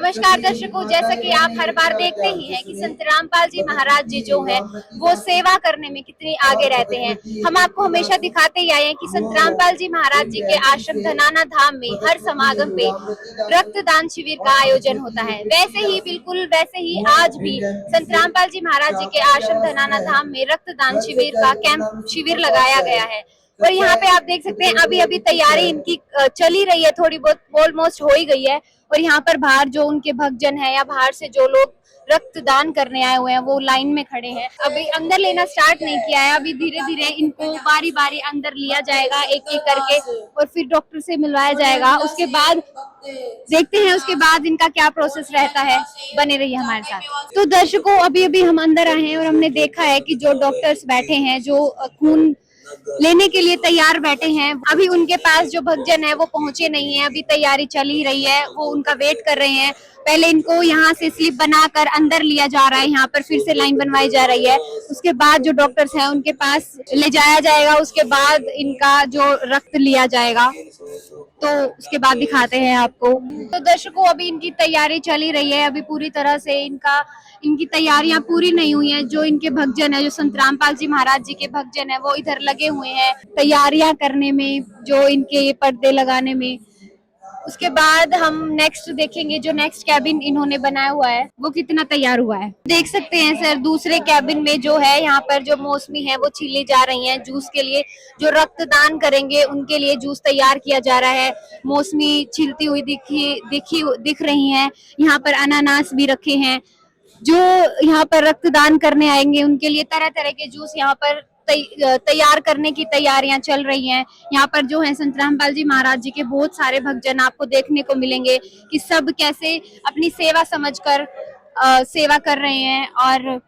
नमस्कार दर्शकों, जैसा कि आप हर बार देखते ही हैं कि संत रामपाल जी महाराज जी जो हैं वो सेवा करने में कितनी आगे रहते हैं। हम आपको हमेशा दिखाते ही आए हैं कि संत रामपाल जी महाराज जी के आश्रम धनाना धाम में हर समागम पे रक्तदान शिविर का आयोजन होता है। वैसे ही बिल्कुल वैसे ही आज भी संत रामपाल जी महाराज जी के आश्रम धनाना धाम में रक्तदान शिविर का कैंप शिविर लगाया गया है। और यहाँ पे आप देख सकते हैं अभी अभी तैयारी इनकी चली रही है, थोड़ी बहुत ऑलमोस्ट हो ही गई है। और यहाँ पर बाहर जो उनके भक्तजन है या बाहर से जो लोग रक्तदान करने आए हुए हैं वो लाइन में खड़े हैं। अभी अंदर लेना स्टार्ट नहीं किया है, अभी धीरे धीरे इनको बारी बारी अंदर लिया जाएगा एक एक करके और फिर डॉक्टर से मिलवाया जाएगा। उसके बाद देखते हैं उसके बाद इनका क्या प्रोसेस रहता है। बने रहिए हमारे साथ। तो दर्शकों, अभी अभी हम अंदर आए हैं और हमने देखा है कि जो डॉक्टर्स बैठे हैं, जो खून लेने के लिए तैयार बैठे हैं, अभी उनके पास जो भक्तजन है वो पहुंचे नहीं है। अभी तैयारी चल ही रही है, वो उनका वेट कर रहे हैं। पहले इनको यहाँ से स्लिप बनाकर अंदर लिया जा रहा है, यहाँ पर फिर से लाइन बनवाई जा रही है। उसके बाद जो डॉक्टर्स हैं उनके पास ले जाया जाएगा। उसके बाद इनका जो रक्त लिया जाएगा, तो उसके बाद दिखाते हैं आपको। तो दर्शकों, अभी इनकी तैयारी चल ही रही है, अभी पूरी तरह से इनकी तैयारियां पूरी नहीं हुई हैं। जो इनके भक्तजन है, जो संत रामपाल जी महाराज जी के भक्तजन है, वो इधर लगे हुए हैं तैयारियां करने में, जो इनके ये पर्दे लगाने में। उसके बाद हम नेक्स्ट देखेंगे जो नेक्स्ट कैबिन इन्होंने बनाया हुआ है वो कितना तैयार हुआ है। देख सकते हैं सर, दूसरे कैबिन में जो है यहाँ पर जो मौसमी है वो छीली जा रही हैं जूस के लिए। जो रक्तदान करेंगे उनके लिए जूस तैयार किया जा रहा है। मौसमी छिलती हुई दिख रही हैं। यहाँ पर अनानास भी रखे हैं। जो यहाँ पर रक्तदान करने आएंगे उनके लिए तरह तरह के जूस यहाँ पर तैयार करने की तैयारियां चल रही हैं। यहाँ पर जो है संत रामपाल जी महाराज जी के बहुत सारे भक्तजन आपको देखने को मिलेंगे कि सब कैसे अपनी सेवा समझकर सेवा कर रहे हैं। और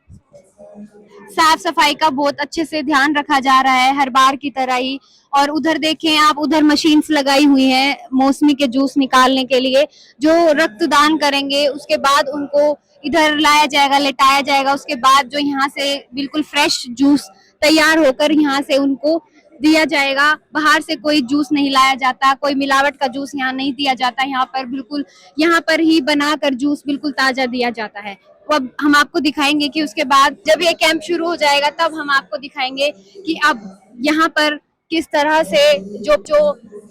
साफ सफाई का बहुत अच्छे से ध्यान रखा जा रहा है हर बार की तरह ही। और उधर देखें आप, उधर मशीन्स लगाई हुई हैं मौसमी के जूस निकालने के लिए। जो रक्तदान करेंगे उसके बाद उनको इधर लाया जाएगा, लेटाया जाएगा। उसके बाद जो यहाँ से बिल्कुल फ्रेश जूस तैयार होकर यहाँ से उनको दिया जाएगा। बाहर से कोई जूस नहीं लाया जाता, कोई मिलावट का जूस यहाँ नहीं दिया जाता। यहाँ पर बिल्कुल यहाँ पर ही बनाकर जूस बिल्कुल ताजा दिया जाता है। तो अब हम आपको दिखाएंगे कि उसके बाद जब ये कैंप शुरू हो जाएगा तब हम आपको दिखाएंगे कि अब यहाँ पर किस तरह से जो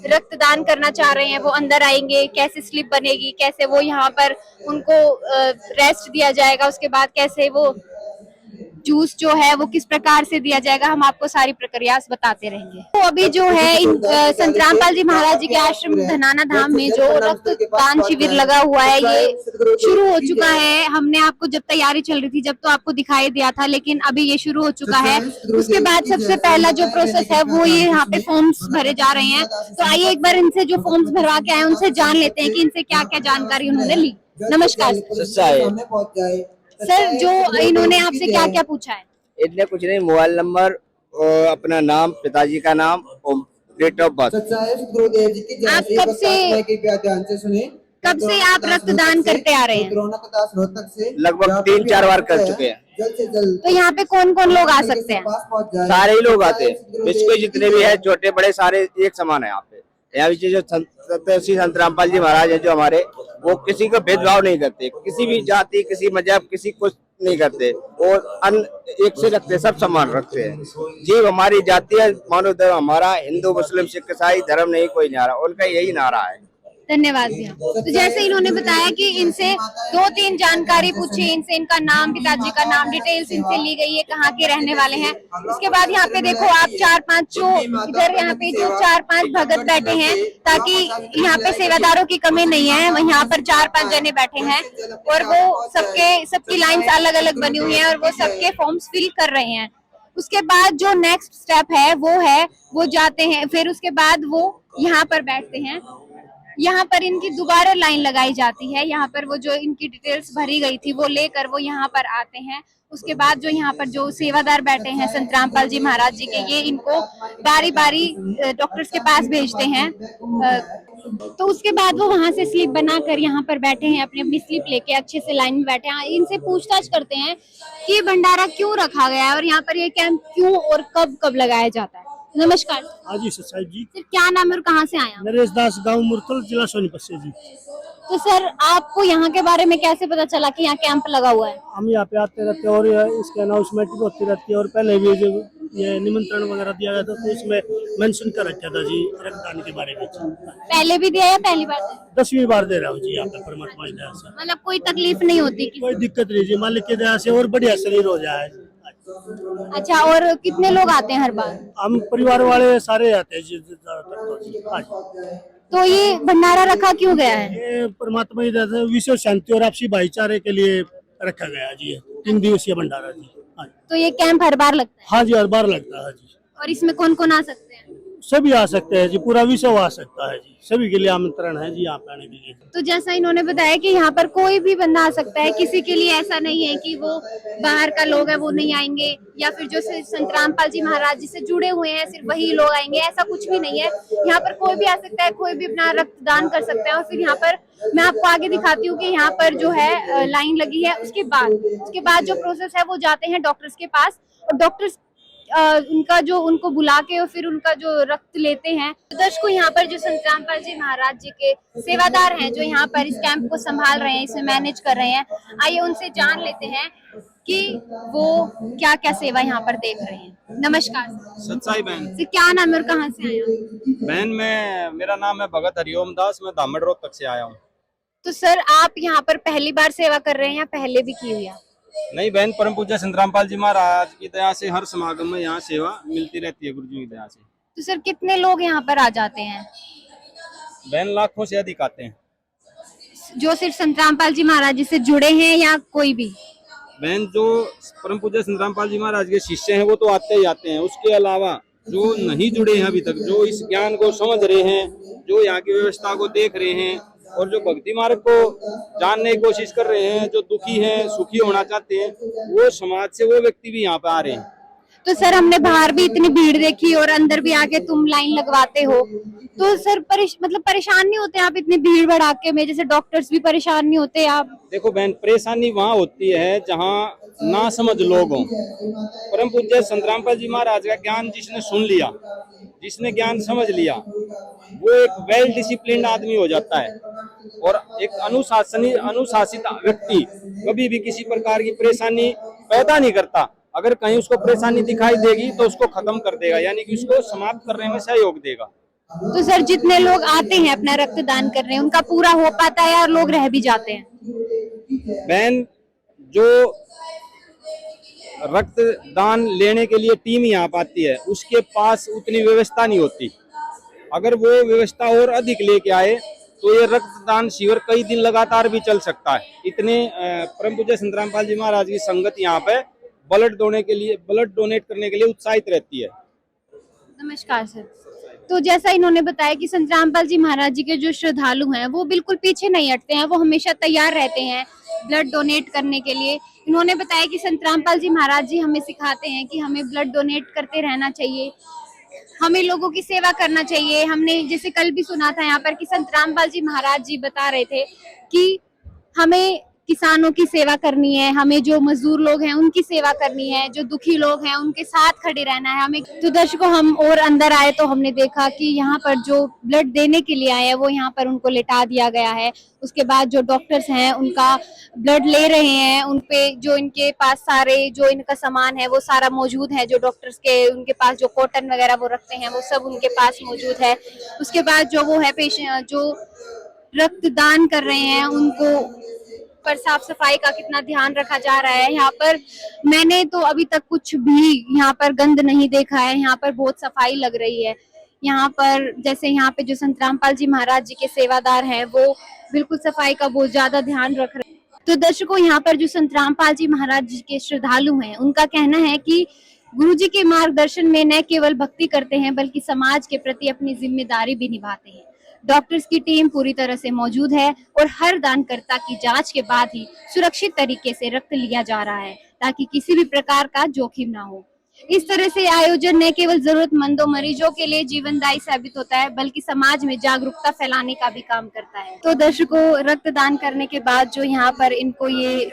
रक्तदान करना चाह रहे हैं वो अंदर आएंगे, कैसे स्लिप बनेगी, कैसे वो यहाँ पर उनको रेस्ट दिया जाएगा। उसके बाद कैसे वो जूस जो है वो किस प्रकार से दिया जाएगा, हम आपको सारी प्रक्रिया बताते रहेंगे। तो अभी जो है संत रामपाल जी महाराज जी के आश्रम धनाना धाम में जो रक्तदान शिविर लगा हुआ है ये शुरू हो चुका है। हमने आपको जब तैयारी चल रही थी जब तो आपको दिखाई दिया था, लेकिन अभी ये शुरू हो चुका है। उसके बाद सबसे पहला जो प्रोसेस है वो ये यहाँ पे फॉर्म्स भरे जा रहे हैं। तो आइए एक बार इनसे जो फॉर्म्स भरवा के आए उनसे जान लेते हैं कि इनसे क्या क्या जानकारी उन्होंने ली। नमस्कार सर, जो इन्होंने आपसे क्या क्या पूछा है? इतने कुछ नहीं, मोबाइल नंबर और अपना नाम, पिताजी का नाम और डेट ऑफ बर्थ। आप कब से आप रक्तदान करते आ रहे हैं? लगभग 3-4 बार कर चुके हैं। तो यहाँ पे कौन कौन लोग आ सकते हैं? सारे ही लोग आते हैं, विश्व के जितने भी है, छोटे बड़े सारे एक समान है। यहाँ पे जो संत रामपाल जी महाराज है जो हमारे, वो किसी का भेदभाव नहीं करते, किसी भी जाति, किसी मजहब, किसी कुछ नहीं करते और एक से रखते, सब समान रखते हैं। जीव हमारी जाति है, मानव धर्म हमारा, हिंदू मुस्लिम सिख ईसाई धर्म नहीं कोई नारा, उनका यही नारा है। धन्यवाद भैया। तो जैसे इन्होंने बताया कि इनसे 2-3 जानकारी पूछी, इनसे इनका नाम, पिताजी का नाम, डिटेल्स इनसे ली गई है, कहाँ के रहने वाले हैं। उसके बाद यहाँ पे देखो आप 4-5 जो इधर यहाँ पे जो 4-5 भगत बैठे हैं, ताकि यहाँ पे सेवादारों की कमी नहीं है। यहाँ पर 4-5 जने बैठे हैं और वो सबकी लाइन्स अलग अलग बनी हुई है और वो सबके फॉर्म्स फिल कर रहे हैं। उसके बाद जो नेक्स्ट स्टेप है वो जाते हैं, फिर उसके बाद वो यहाँ पर बैठते हैं। यहाँ पर इनकी दोबारा लाइन लगाई जाती है। यहाँ पर वो जो इनकी डिटेल्स भरी गई थी वो लेकर वो यहाँ पर आते हैं। उसके बाद जो यहाँ पर जो सेवादार बैठे हैं संत रामपाल जी महाराज जी के, ये इनको बारी बारी डॉक्टर्स के पास भेजते हैं। तो उसके बाद वो वहां से स्लिप बनाकर यहाँ पर बैठे हैं, अपनी अपनी स्लिप लेके अच्छे से लाइन में बैठे हैं। इनसे पूछताछ करते हैं कि ये भंडारा क्यों रखा गया है और यहाँ पर ये कैंप क्यों और कब कब लगाया जाता है। नमस्कार। हाँ जी सर जी। सर क्या नाम है और कहाँ से आए? नरेश दास, गांव मुरतल, जिला सोनीपत से जी। तो सर आपको यहाँ के बारे में कैसे पता चला कि यहाँ कैंप लगा हुआ है? हम यहाँ पे आते रहते हैं और इसकी अनाउंसमेंट भी होती रहती है। और पहले भी जो ये निमंत्रण वगैरह दिया गया था तो उसमें मेंशन कर रखा था जी रक्तदान के बारे में। पहले भी दिया या पहली बार दिया? 10वीं बार दे रहा हूँ जी यहाँ पे परमात्मा की दया से। मतलब कोई तकलीफ नहीं होती कि... कोई दिक्कत नहीं जी, मालिक की दया से और बढ़िया शरीर हो जाए। अच्छा, और कितने लोग आते हैं हर बार? हम परिवार वाले सारे आते हैं जी ज्यादातर तो जी। हाँ। तो ये भंडारा रखा क्यों गया है? ये परमात्मा की दया से विश्व शांति और आपसी भाईचारे के लिए रखा गया जी, 3 दिवसीय भंडारा जी। हाँ। तो ये कैंप हर बार लगता है? हाँ जी, हर बार लगता है जी। और इसमें कौन कौन आ सकते हैं? सभी आ सकते हैं जी, पूरा विश्व आ सकता है जी, सभी के लिए आमंत्रण है जी यहाँ पे आने के लिए। तो जैसा इन्होंने बताया कि यहाँ पर कोई भी बंदा आ सकता है, किसी के लिए ऐसा नहीं है कि वो बाहर का लोग है वो नहीं आएंगे या फिर जो संत रामपाल जी महाराज जी से जुड़े हुए हैं सिर्फ वही लोग आएंगे, ऐसा कुछ भी नहीं है। यहाँ पर कोई भी आ सकता है, कोई भी अपना रक्तदान कर सकता है। और फिर यहाँ पर मैं आपको आगे दिखाती हूँ कि यहाँ पर जो है लाइन लगी है, उसके बाद जो प्रोसेस है वो जाते हैं डॉक्टर्स के पास और डॉक्टर्स उनका जो उनको बुला के और फिर उनका जो रक्त लेते हैं। दर्शकों, यहाँ पर जो संत रामपाल जी महाराज जी के सेवादार हैं जो यहाँ पर इस कैंप को संभाल रहे हैं, इसे मैनेज कर रहे हैं, आइए उनसे जान लेते हैं कि वो क्या क्या सेवा यहाँ पर देख रहे हैं। नमस्कार सच्चाई बहन। क्या नाम है और कहाँ से आए हैं? बहन मेरा नाम है भगत हरिओम दास, मैं दामड़ रोहतक से आया हूँ। तो सर आप यहाँ पर पहली बार सेवा कर रहे हैं या पहले भी की हुई है? नहीं बहन, परम पूज्य संत रामपाल जी महाराज की दया से हर समागम में यहाँ सेवा मिलती रहती है, गुरु जी की दया से। तो सर कितने लोग यहाँ पर आ जाते हैं? बहन लाखों से अधिक आते हैं। जो सिर्फ संत रामपाल जी महाराज जी से जुड़े हैं या कोई भी? बहन जो परम पूज्य संत रामपाल जी महाराज के शिष्य हैं वो तो आते ही आते हैं, उसके अलावा जो नहीं जुड़े हैं अभी तक, जो इस ज्ञान को समझ रहे हैं, जो यहाँ की व्यवस्था को देख रहे हैं और जो भक्ति मार्ग को जानने की कोशिश कर रहे हैं, जो दुखी हैं, सुखी होना चाहते हैं, वो समाज से वो व्यक्ति भी यहाँ पे आ रहे हैं। तो सर हमने बाहर भी इतनी भीड़ देखी और अंदर भी आके तुम लाइन लगवाते हो, तो सर मतलब परेशान नहीं होते आप इतनी भीड़ भड़ाके में? जैसे डॉक्टर्स भी परेशान नहीं होते आप? देखो बहन, परेशानी वहाँ होती है जहाँ ना समझ लोग हों। परम पूज्य संत रामपाल जी महाराज का ज्ञान जिसने सुन लिया, जिसने ज्ञान समझ लिया, वो एक वेल डिसिप्लिन्ड आदमी हो जाता है और एक अनुशासित व्यक्ति कभी भी किसी प्रकार की परेशानी पैदा नहीं करता। अगर कहीं उसको परेशानी दिखाई देगी तो उसको खत्म कर देगा, यानी कि उसको समाप्त करने में सहयोग देगा। तो सर जितने लोग आते हैं अपना रक्तदान करने, उनका पूरा हो पाता है या लोग रह भी जाते हैं? बहन, जो रक्तदान लेने के लिए टीम यहाँ आती है उसके पास उतनी व्यवस्था नहीं होती। अगर वो व्यवस्था और अधिक लेके आए तो ये रक्तदान शिविर कई दिन लगातार भी चल सकता है। इतने परम पूज्य संत रामपाल जी महाराज की संगत यहाँ पे ब्लड डोनेट करने के लिए उत्साहित रहती है। नमस्कार सर। तो जैसा इन्होंने बताया कि संत रामपाल जी महाराज जी के जो श्रद्धालु हैं वो बिल्कुल पीछे नहीं हटते हैं, वो हमेशा तैयार रहते हैं ब्लड डोनेट करने के लिए। इन्होंने बताया कि संत रामपाल जी महाराज जी हमें सिखाते हैं कि हमें ब्लड डोनेट करते रहना चाहिए, हमें लोगों की सेवा करना चाहिए। हमने जैसे कल भी सुना था यहाँ पर कि संत रामपाल जी महाराज जी बता रहे थे कि हमें किसानों की सेवा करनी है, हमें जो मजदूर लोग हैं उनकी सेवा करनी है, जो दुखी लोग हैं उनके साथ खड़े रहना है हमें। तो दर्शकों, हम और अंदर आए तो हमने देखा कि यहाँ पर जो ब्लड देने के लिए आए हैं वो यहाँ पर उनको लेटा दिया गया है। उसके बाद जो डॉक्टर्स हैं उनका ब्लड ले रहे हैं, उनपे जो इनके पास सारे जो इनका सामान है वो सारा मौजूद है। जो डॉक्टर्स के उनके पास जो कॉटन वगैरह वो रखते हैं वो सब उनके पास मौजूद है। उसके बाद जो वो है पेशेंट जो रक्तदान कर रहे हैं उनको पर साफ सफाई का कितना ध्यान रखा जा रहा है। यहाँ पर मैंने तो अभी तक कुछ भी यहाँ पर गंद नहीं देखा है, यहाँ पर बहुत सफाई लग रही है। यहाँ पर जैसे यहाँ पे जो संत रामपाल जी महाराज जी के सेवादार हैं वो बिल्कुल सफाई का बहुत ज्यादा ध्यान रख रहे हैं। तो दर्शकों, यहाँ पर जो संत रामपाल जी महाराज जी के श्रद्धालु हैं उनका कहना है कि गुरु जी के मार्गदर्शन में न केवल भक्ति करते हैं बल्कि समाज के प्रति अपनी जिम्मेदारी भी निभाते हैं। डॉक्टर्स की टीम पूरी तरह से मौजूद है और हर दानकर्ता की जांच के बाद ही सुरक्षित तरीके से रक्त लिया जा रहा है ताकि किसी भी प्रकार का जोखिम ना हो। इस तरह से आयोजन न केवल जरूरतमंदों मरीजों के लिए जीवनदायी साबित होता है बल्कि समाज में जागरूकता फैलाने का भी काम करता है। तो दर्शकों, रक्तदान करने के बाद जो यहाँ पर इनको ये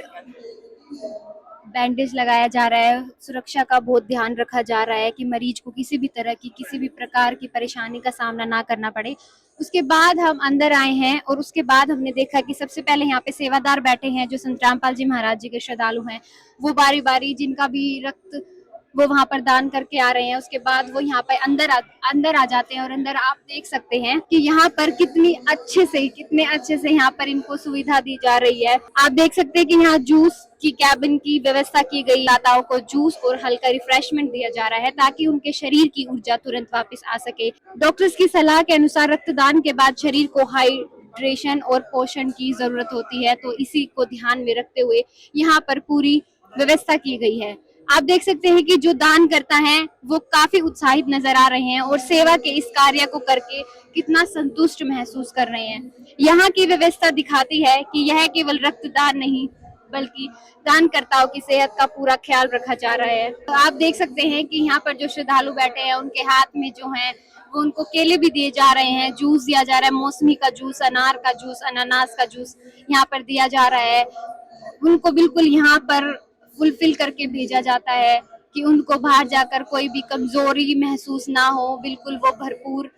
बैंडेज लगाया जा रहा है, सुरक्षा का बहुत ध्यान रखा जा रहा है कि मरीज को किसी भी तरह की किसी भी प्रकार की परेशानी का सामना ना करना पड़े। उसके बाद हम अंदर आए हैं और उसके बाद हमने देखा कि सबसे पहले यहाँ पे सेवादार बैठे हैं जो संत रामपाल जी महाराज जी के श्रद्धालु हैं। वो बारी बारी जिनका भी रक्त वो वहां पर दान करके आ रहे हैं, उसके बाद वो यहाँ पे अंदर आ जाते हैं। और अंदर आप देख सकते हैं कि यहाँ पर कितने अच्छे से यहाँ पर इनको सुविधा दी जा रही है। आप देख सकते हैं कि यहाँ जूस की कैबिन की व्यवस्था की गई, दाताओं को जूस और हल्का रिफ्रेशमेंट दिया जा रहा है ताकि उनके शरीर की ऊर्जा तुरंत वापस आ सके। डॉक्टर्स की सलाह के अनुसार रक्तदान के बाद शरीर को हाइड्रेशन और पोषण की जरूरत होती है, तो इसी को ध्यान में रखते हुए यहाँ पर पूरी व्यवस्था की गई है। आप देख सकते हैं कि जो दान करता है वो काफी उत्साहित नजर आ रहे हैं और सेवा के इस कार्य को करके कितना संतुष्ट महसूस कर रहे हैं। यहाँ की व्यवस्था दिखाती है कि यह केवल रक्तदान नहीं बल्कि दानकर्ताओं की सेहत का पूरा ख्याल रखा जा रहा है। तो आप देख सकते हैं कि यहाँ पर जो श्रद्धालु बैठे हैं उनके हाथ में जो है वो उनको केले भी दिए जा रहे हैं, जूस दिया जा रहा है, मौसमी का जूस, अनार का जूस, अनानास का जूस यहाँ पर दिया जा रहा है। उनको बिल्कुल यहाँ पर फुलफिल करके भेजा जाता है कि उनको बाहर जाकर कोई भी कमजोरी महसूस ना हो, बिल्कुल वो भरपूर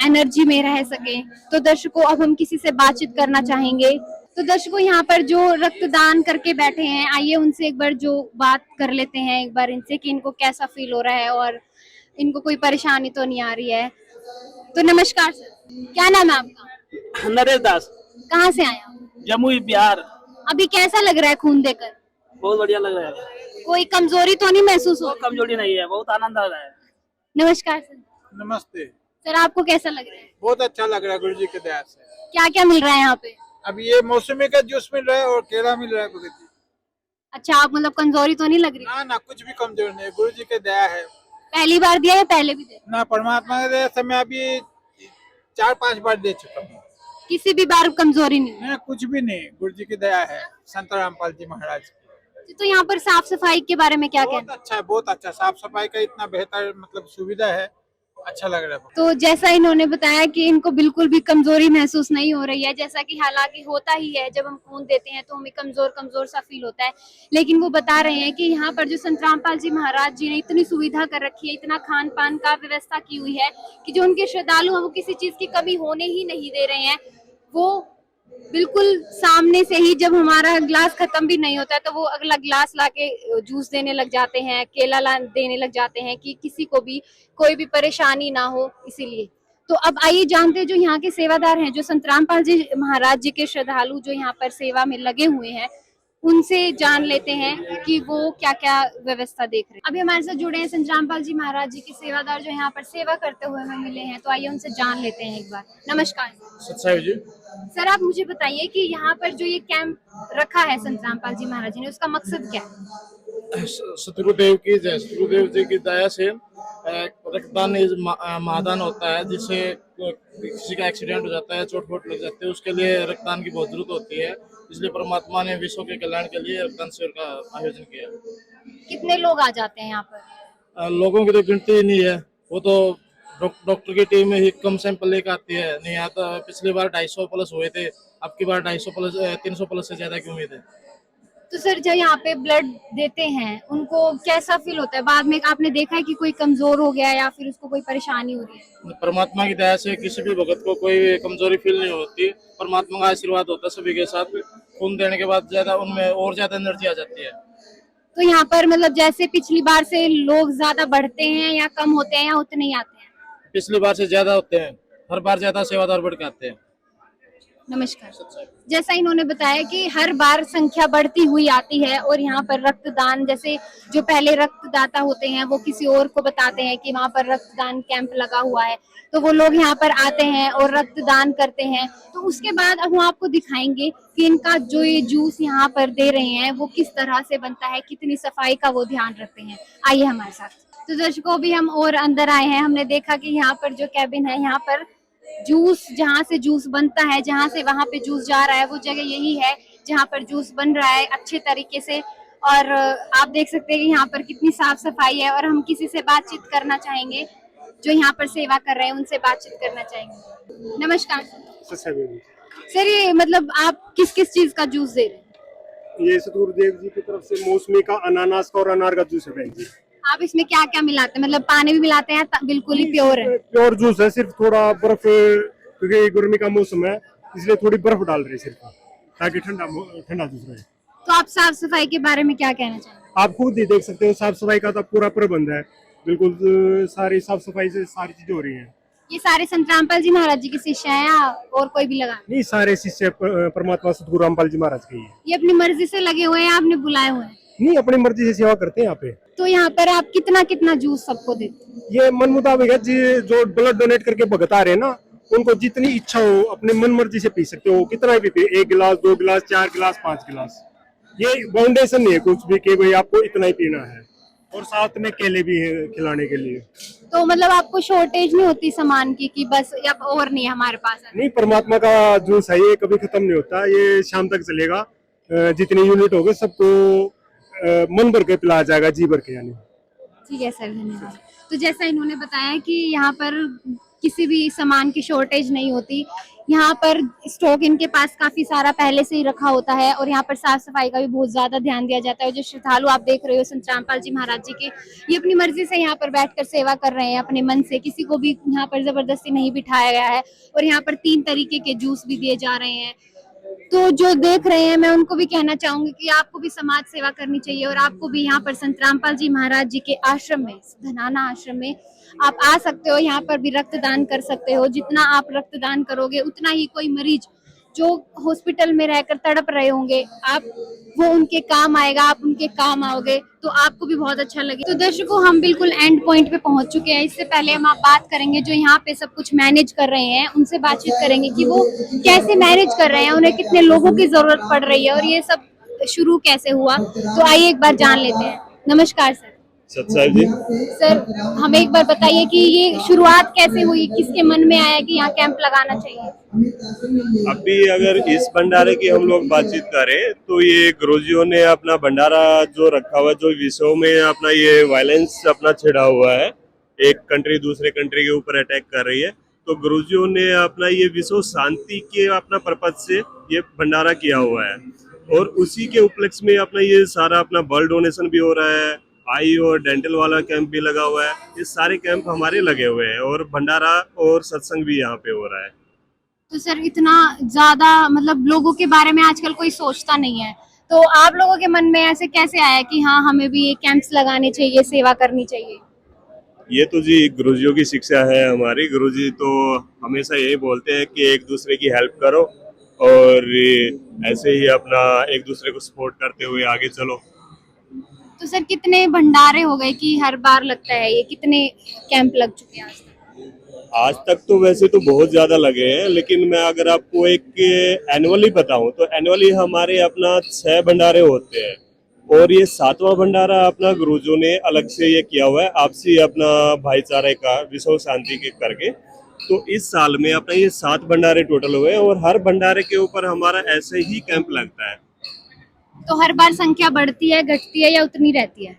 एनर्जी में रह सके। तो दर्शकों अब हम किसी से बातचीत करना चाहेंगे। तो दर्शकों यहाँ पर जो रक्तदान करके बैठे हैं, आइए उनसे एक बार जो बात कर लेते हैं एक बार इनसे कि इनको कैसा फील हो रहा है और इनको कोई परेशानी तो नहीं आ रही है। तो नमस्कार सर, क्या नाम है आपका? नरेश दास, कहाँ से आए आप? जमुई बिहार। अभी कैसा लग रहा है खून देकर? बहुत बढ़िया लग रहा है, कोई कमजोरी तो नहीं महसूस हो? कमजोरी नहीं है, बहुत आनंद आ रहा है। नमस्कार सर। नमस्ते। सर आपको कैसा लग रहा है? बहुत अच्छा लग रहा है गुरु जी की दया से। क्या क्या मिल रहा है यहाँ पे? अब ये मौसमी का जूस मिल रहा है और केला मिल रहा है भगत जी। अच्छा, आप मतलब कमजोरी तो नहीं लग रही? ना ना, कुछ भी कमजोर नहीं है, गुरु जी की दया है। पहली बार दिया या पहले भी दिया? ना, परमात्मा की दया से मैं अभी 4-5 बार दे चुका हूँ। किसी भी बार कमजोरी नहीं? नहीं, कुछ भी नहीं, गुरु जी की दया है, संत रामपाल जी महाराज की। तो यहाँ पर साफ सफाई के बारे में क्या बहुत कहना? अच्छा है, बहुत अच्छा, साफ सफाई का इतना बेहतर मतलब सुविधा है, अच्छा लग रहा है। तो जैसा इन्होंने बताया कि इनको बिल्कुल भी कमजोरी महसूस नहीं हो रही है, जैसा कि हालांकि होता ही है जब हम खून देते हैं तो हमें कमजोर कमजोर सा फील होता है, लेकिन वो बता रहे हैं कि यहाँ पर जो संत रामपाल जी महाराज जी ने इतनी सुविधा कर रखी है, इतना खान पान का व्यवस्था की हुई है कि जो उनके श्रद्धालु हैं वो किसी चीज की कमी होने ही नहीं दे रहे हैं। वो बिल्कुल सामने से ही जब हमारा ग्लास खत्म भी नहीं होता है तो वो अगला ग्लास लाके जूस देने लग जाते हैं, केला देने लग जाते हैं कि किसी को भी कोई भी परेशानी ना हो। इसीलिए तो अब आइए जानते हैं जो यहाँ के सेवादार हैं, जो संत रामपाल जी महाराज जी के श्रद्धालु जो यहाँ पर सेवा में लगे हुए हैं, उनसे जान लेते हैं कि वो क्या क्या व्यवस्था देख रहे हैं। अभी हमारे साथ जुड़े हैं संत रामपाल जी महाराज जी के सेवादार जो यहाँ पर सेवा करते हुए हमें मिले हैं, तो आइए उनसे जान लेते हैं एक बार। नमस्कार सत्साई जी। सर, आप मुझे बताइए कि यहाँ पर जो ये कैंप रखा है संत रामपाल जी महाराज जी ने, उसका मकसद क्या है? सतगुरुदेव की जय, सतगुरुदेव जी की दया से रक्तदान महादान होता है, जिससे किसी का एक्सीडेंट हो जाता है, चोट फोट लग जाती है, उसके लिए रक्तदान की बहुत जरूरत होती है। इसलिए परमात्मा ने विश्व के कल्याण के लिए रक्तदान शिविर का आयोजन किया। कितने लोग आ जाते हैं यहाँ पर? लोगों की तो गिनती ही नहीं है, वो तो डॉक्टर की टीम ही कम सैंपल लेकर आती है। नहीं आता, पिछली बार 250 प्लस हुए थे, अब की बार 250 प्लस 300 प्लस से ज्यादा की उम्मीद है। तो सर जब यहाँ पे ब्लड देते हैं उनको कैसा फील होता है बाद में? आपने देखा है कि कोई कमजोर हो गया या फिर उसको कोई परेशानी हो रही है? परमात्मा की दया से किसी भी भगत को कोई कमजोरी फील नहीं होती, परमात्मा का आशीर्वाद होता है सभी के साथ। खून देने के बाद ज्यादा उनमें और ज्यादा एनर्जी आ जाती है। तो यहाँ पर मतलब जैसे पिछली बार से लोग ज्यादा बढ़ते हैं या कम होते हैं या उतने ही आते हैं? पिछली बार से ज्यादा होते हैं, हर बार ज्यादा सेवादार बढ़ के आते हैं। नमस्कार। जैसा इन्होंने बताया कि हर बार संख्या बढ़ती हुई आती है और यहाँ पर रक्तदान, जैसे जो पहले रक्तदाता होते हैं वो किसी और को बताते हैं कि वहाँ पर रक्तदान कैंप लगा हुआ है, तो वो लोग यहाँ पर आते हैं और रक्तदान करते हैं। तो उसके बाद अब हम आपको दिखाएंगे कि इनका जो ये जूस यहाँ पर दे रहे हैं वो किस तरह से बनता है, कितनी सफाई का वो ध्यान रखते हैं। आइए हमारे साथ। तो दर्शकों भी हम और अंदर आए हैं, हमने देखा कि यहाँ पर जो कैबिन है, यहाँ पर जूस, जहाँ से जूस बनता है, जहाँ से वहां पे जूस जा रहा है, वो जगह यही है जहाँ पर जूस बन रहा है अच्छे तरीके से। और आप देख सकते हैं कि यहाँ पर कितनी साफ सफाई है। और हम किसी से बातचीत करना चाहेंगे जो यहाँ पर सेवा कर रहे हैं, उनसे बातचीत करना चाहेंगे। नमस्कार सर, ये मतलब आप किस किस चीज का जूस दे रहे हैं? ये सतगुरुदेव जी की तरफ से मौसमी का, अनानास का और अनार का जूस है बहन जी। आप इसमें क्या क्या मिलाते हैं, मतलब पानी भी मिलाते हैं बिल्कुल ही प्योर है? प्योर जूस है, सिर्फ थोड़ा बर्फ, क्योंकि गर्मी का मौसम है इसलिए थोड़ी बर्फ डाल रहे हैं सिर्फ, ताकि ठंडा ठंडा जूस रहे। तो आप साफ सफाई के बारे में क्या कहना चाहेंगे? आप खुद ही देख सकते हो, साफ सफाई का तो पूरा प्रबंध है, बिल्कुल सारी साफ सफाई से सारी चीजें हो रही हैं। ये सारे संत रामपाल जी महाराज जी के शिष्य हैं या और कोई भी लगा? नहीं, सारे शिष्य परमात्मा सतगुरु रामपाल जी महाराज के ही है। ये अपनी मर्जी से लगे हुए हैं, आपने बुलाए हुए हैं? नहीं, अपनी मर्जी से सेवा करते हैं यहाँ पे। तो यहाँ पर आप कितना कितना जूस सबको देते हैं? ये मन मुताबिक है जी, जो ब्लड डोनेट करके भगत आ रहे हैं ना, उनको जितनी इच्छा हो अपने मन मर्जी से पी सकते हो, कितना भी पी, 1 गिलास 2 गिलास 4 गिलास 5 गिलास, ये बाउंडेशन नहीं है कुछ भी कि भाई आपको इतना ही पीना है। और साथ में केले भी है खिलाने के लिए। तो मतलब आपको शॉर्टेज नहीं होती सामान की कि बस या और नहीं हमारे पास है? नहीं, परमात्मा का जूस है, ये कभी खत्म नहीं होता, ये शाम तक चलेगा। जितने यूनिट होंगे सबको मन भर के पिलाया जाएगा, जी भर के यानी। ठीक है सर, धन्यवाद। तो जैसा इन्होंने बताया कि यहाँ पर किसी भी सामान की शॉर्टेज नहीं होती, यहाँ पर स्टॉक इनके पास काफी सारा पहले से ही रखा होता है और यहाँ पर साफ सफाई का भी बहुत ज्यादा ध्यान दिया जाता है। जो श्रद्धालु आप देख रहे हो संत रामपाल जी महाराज जी के, ये अपनी मर्जी से यहाँ पर बैठकर सेवा कर रहे हैं, अपने मन से, किसी को भी यहाँ पर जबरदस्ती नहीं बिठाया गया है। और यहाँ पर 3 तरीके के जूस भी दिए जा रहे हैं। तो जो देख रहे हैं, मैं उनको भी कहना चाहूंगी कि आपको भी समाज सेवा करनी चाहिए और आपको भी यहाँ पर संत रामपाल जी महाराज जी के आश्रम में, धनाना आश्रम में आप आ सकते हो। यहाँ पर भी रक्तदान कर सकते हो। जितना आप रक्तदान करोगे उतना ही कोई मरीज जो हॉस्पिटल में रहकर तड़प रहे होंगे, आप वो उनके काम आएगा, आप उनके काम आओगे, तो आपको भी बहुत अच्छा लगेगा। तो दर्शकों, हम बिल्कुल एंड पॉइंट पे पहुंच चुके हैं। इससे पहले हम आप बात करेंगे जो यहाँ पे सब कुछ मैनेज कर रहे हैं, उनसे बातचीत करेंगे कि वो कैसे मैनेज कर रहे हैं, उन्हें कितने लोगों की जरूरत पड़ रही है और ये सब शुरू कैसे हुआ। तो आइए एक बार जान लेते हैं। नमस्कार सर। सत्साई जी। सर, हमें एक बार बताइए कि ये शुरुआत कैसे हुई, किसके मन में आया कि यहाँ कैंप लगाना चाहिए? अभी अगर इस भंडारे की हम लोग बातचीत करें तो ये गुरुजियों ने अपना भंडारा जो रखा हुआ है, जो विश्व में अपना ये वायलेंस अपना छिड़ा हुआ है, एक कंट्री दूसरे कंट्री के ऊपर अटैक कर रही है, तो गुरुजियों ने अपना ये विश्व शांति के अपना पर्पज से ये भंडारा किया हुआ है। और उसी के उपलक्ष्य में अपना ये सारा अपना ब्लड डोनेशन भी हो रहा है, आई और डेंटल वाला कैंप भी लगा हुआ है। ये सारे कैंप हमारे लगे हुए हैं और भंडारा और सत्संग भी यहाँ पे हो रहा है। तो सर, इतना ज्यादा मतलब लोगों के बारे में आजकल कोई सोचता नहीं है, तो आप लोगों के मन में ऐसे कैसे आया कि हाँ हमें भी ये कैंप्स लगाने चाहिए, सेवा करनी चाहिए? ये तो जी गुरुजियों की शिक्षा है हमारी। गुरुजी तो हमेशा यही बोलते हैं कि एक दूसरे की हेल्प करो और ऐसे ही अपना एक दूसरे को सपोर्ट करते हुए आगे चलो। तो सर, कितने भंडारे हो गए कि हर बार लगता है, ये कितने कैंप लग चुके हैं आज तक? तो वैसे तो बहुत ज्यादा लगे हैं, लेकिन मैं अगर आपको एक एनुअली बताऊं तो एनुअली हमारे अपना 6 भंडारे होते हैं और ये 7वां भंडारा अपना गुरुजों ने अलग से ये किया हुआ है, आपसी अपना भाईचारे का विश्व शांति के करके। तो इस साल में अपना ये 7 भंडारे टोटल हुए और हर भंडारे के ऊपर हमारा ऐसे ही कैंप लगता है। तो हर बार संख्या बढ़ती है, घटती है या उतनी रहती है?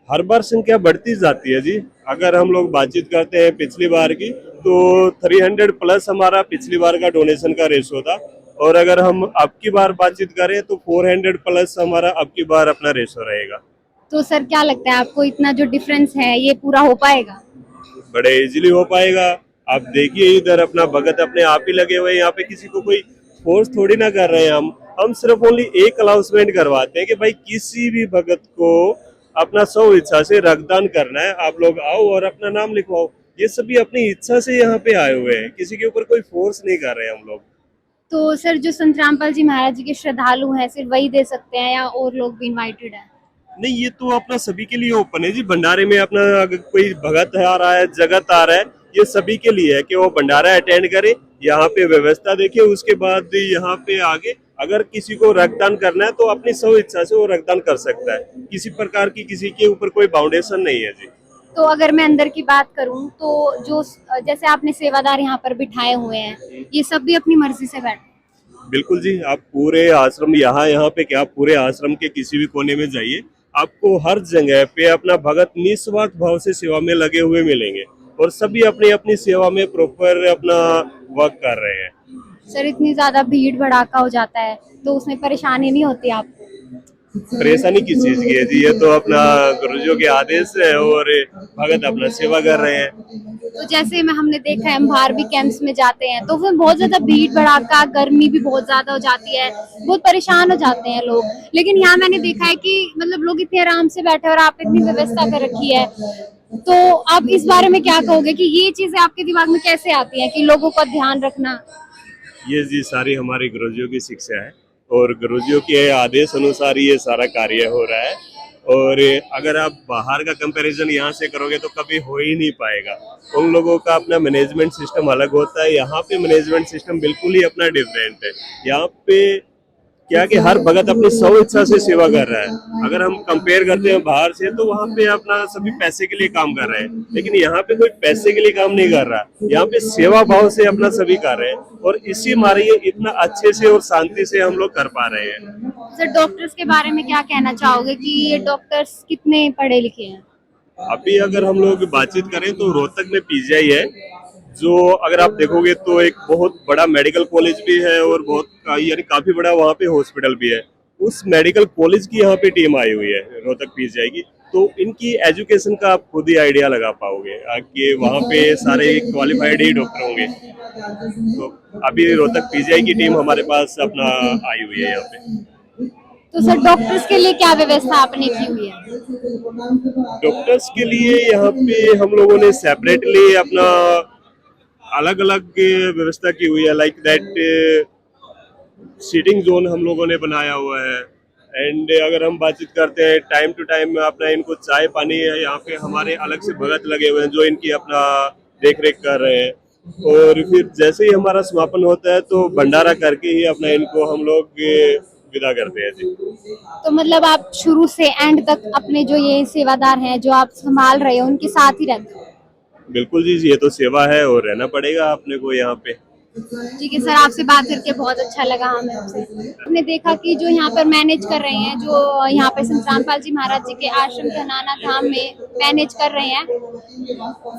हर बार संख्या बढ़ती जाती है जी। अगर हम लोग बातचीत करते हैं पिछली बार की तो 300 प्लस हमारा पिछली बार का डोनेशन का रेशो था और अगर हम अब की बार बातचीत करें तो 400 प्लस हमारा अब की बार अपना रेशो रहेगा। तो सर, क्या लगता है आपको, इतना जो डिफरेंस है ये पूरा हो पाएगा? बड़े इजीली हो पाएगा। आप देखिए इधर अपना भगत अपने आप ही लगे हुए, यहाँ पे किसी को कोई फोर्स थोड़ी ना कर रहे हैं। हम सिर्फ ओनली एक अनाउंसमेंट करवाते हैं कि भाई किसी भी भगत को अपना स्व इच्छा से रक्तदान करना है, आप लोग आओ और अपना नाम लिखवाओ। ये सभी अपनी इच्छा से यहाँ पे आए हुए हैं, किसी के ऊपर कोई फोर्स नहीं कर रहे हैं हम लोग। तो सर, जो संत रामपाल जी महाराज जी के श्रद्धालु हैं सिर्फ वही दे सकते हैं या और लोग भी इनवाइटेड हैं? नहीं, ये तो अपना सभी के लिए ओपन है जी। भंडारे में अपना अगर कोई भगत आ रहा है, जगत आ रहा है, ये सभी के लिए है कि वो भंडारा अटेंड करे, यहाँ पे व्यवस्था देखे, उसके बाद यहाँ पे आगे अगर किसी को रक्तदान करना है तो अपनी स्व इच्छा से वो रक्तदान कर सकता है। किसी प्रकार की किसी के ऊपर कोई बाउंडेशन नहीं है जी। तो अगर मैं अंदर की बात करूं तो जो जैसे आपने सेवादार यहाँ पर बिठाए हुए हैं, ये सब भी अपनी मर्जी से बैठे? बिल्कुल जी। आप पूरे आश्रम यहाँ पे क्या, पूरे आश्रम के किसी भी कोने में जाइए, आपको हर जगह पे अपना भगत निस्वार्थ भाव से सेवा में लगे हुए मिलेंगे और सभी अपनी अपनी सेवा में प्रॉपर अपना वर्क कर रहे हैं। सर, इतनी ज्यादा भीड़ भड़ाका हो जाता है तो उसमें परेशानी नहीं होती आपको? परेशानी किस चीज की है जी? ये तो अपना गुरुजियों के आदेश है और भगत अपना सेवा कर रहे हैं। तो जैसे में हमने देखा है, हम बाहर भी कैंप्स में जाते हैं तो फिर बहुत ज्यादा भीड़ भड़ाका, गर्मी भी बहुत ज्यादा हो जाती है, बहुत परेशान हो जाते हैं लोग। लेकिन यहाँ मैंने देखा है कि मतलब लोग इतने आराम से बैठे और आप इतनी व्यवस्था कर रखी है। तो आप इस बारे में क्या कहोगे कि ये चीजें आपके दिमाग में कैसे आती है कि लोगों का ध्यान रखना? ये जी सारी हमारी गुरुजियों की शिक्षा है और गुरुजियों के आदेश अनुसार ये सारा कार्य हो रहा है। और अगर आप बाहर का कंपैरिजन यहाँ से करोगे तो कभी हो ही नहीं पाएगा। उन लोगों का अपना मैनेजमेंट सिस्टम अलग होता है, यहाँ पे मैनेजमेंट सिस्टम बिल्कुल ही अपना डिफरेंट है। यहाँ पे क्या कि हर भगत अपनी स्व इच्छा से सेवा कर रहा है। अगर हम कंपेयर करते हैं बाहर से तो वहाँ पे अपना सभी पैसे के लिए काम कर रहे हैं, लेकिन यहाँ पे कोई पैसे के लिए काम नहीं कर रहा। यहाँ पे सेवा भाव से अपना सभी कर रहे हैं और इसी मारे ये इतना अच्छे से और शांति से हम लोग कर पा रहे हैं। सर, डॉक्टर्स के बारे में क्या कहना चाहोगे कि ये डॉक्टर्स कितने पढ़े लिखे हैं? अभी अगर हम लोग बातचीत करें तो रोहतक में पीजीआई है, जो अगर आप देखोगे तो एक बहुत बड़ा मेडिकल कॉलेज भी है और बहुत यानी काफी बड़ा वहाँ पे हॉस्पिटल भी है। उस मेडिकल कॉलेज की यहाँ पे टीम आई हुई है रोहतक पीजीआई की, तो इनकी एजुकेशन का आप खुद ही आइडिया लगा पाओगे कि वहाँ पे सारे क्वालिफाइड ही डॉक्टर होंगे। तो अभी रोहतक पीजीआई की टीम हमारे पास अपना आई हुई है यहाँ पे। तो सर, डॉक्टर्स के लिए क्या व्यवस्था आपने की हुई है? डॉक्टर्स के लिए यहाँ पे हम लोगों ने सेपरेटली अपना अलग अलग व्यवस्था की हुई है। लाइक दैट सीटिंग जोन हम लोगों ने बनाया हुआ है। एंड अगर हम बातचीत करते हैं टाइम टू टाइम अपना इनको चाय पानी है, यहाँ पे हमारे अलग से भगत लगे हुए हैं जो इनकी अपना देख रेख कर रहे हैं। और फिर जैसे ही हमारा समापन होता है तो भंडारा करके ही अपना इनको हम लोग विदा करते हैं जी। तो मतलब आप शुरू से एंड तक अपने जो ये सेवादार हैं जो आप संभाल रहे हो उनके साथ ही रहते हो? बिल्कुल जी, ये तो सेवा है और रहना पड़ेगा अपने को यहाँ पे। ठीक है सर, आपसे बात करके बहुत अच्छा लगा हमें। हमने देखा कि जो यहाँ पर मैनेज कर रहे हैं, जो यहाँ पर संत रामपाल जी महाराज जी के आश्रम धनाना धाम में मैनेज कर रहे हैं,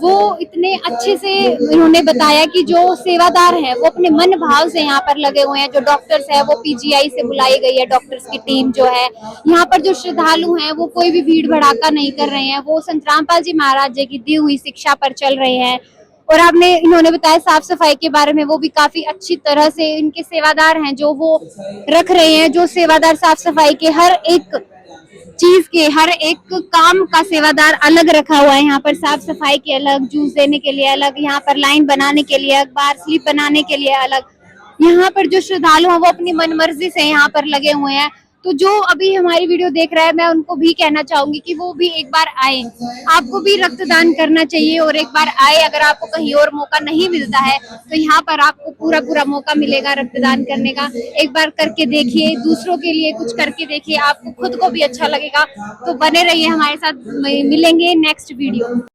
वो इतने अच्छे से उन्होंने बताया कि जो सेवादार हैं वो अपने मन भाव से यहाँ पर लगे हुए हैं। जो डॉक्टर्स है वो पीजीआई से बुलाई गई है, डॉक्टर्स की टीम जो है यहाँ पर, जो श्रद्धालु हैं वो कोई भी भीड़ भड़ाका नहीं कर रहे हैं, वो संत रामपाल जी महाराज जी की दी हुई शिक्षा पर चल रहे हैं। और आपने इन्होंने बताया साफ सफाई के बारे में, वो भी काफी अच्छी तरह से इनके सेवादार हैं जो वो रख रहे हैं। जो सेवादार साफ सफाई के हर एक चीज के, हर एक काम का सेवादार अलग रखा हुआ है। यहाँ पर साफ सफाई के अलग, जूस देने के लिए अलग, यहाँ पर लाइन बनाने के लिए, अखबार स्लिप बनाने के लिए अलग। यहाँ पर जो श्रद्धालु हैं वो अपनी मन मर्जी से यहाँ पर लगे हुए हैं। तो जो अभी हमारी वीडियो देख रहा है, मैं उनको भी कहना चाहूंगी कि वो भी एक बार आए, आपको भी रक्तदान करना चाहिए और एक बार आए। अगर आपको कहीं और मौका नहीं मिलता है तो यहाँ पर आपको पूरा मौका मिलेगा रक्तदान करने का। एक बार करके देखिए, दूसरों के लिए कुछ करके देखिए, आपको खुद को भी अच्छा लगेगा। तो बने रहिए हमारे साथ, मिलेंगे नेक्स्ट वीडियो।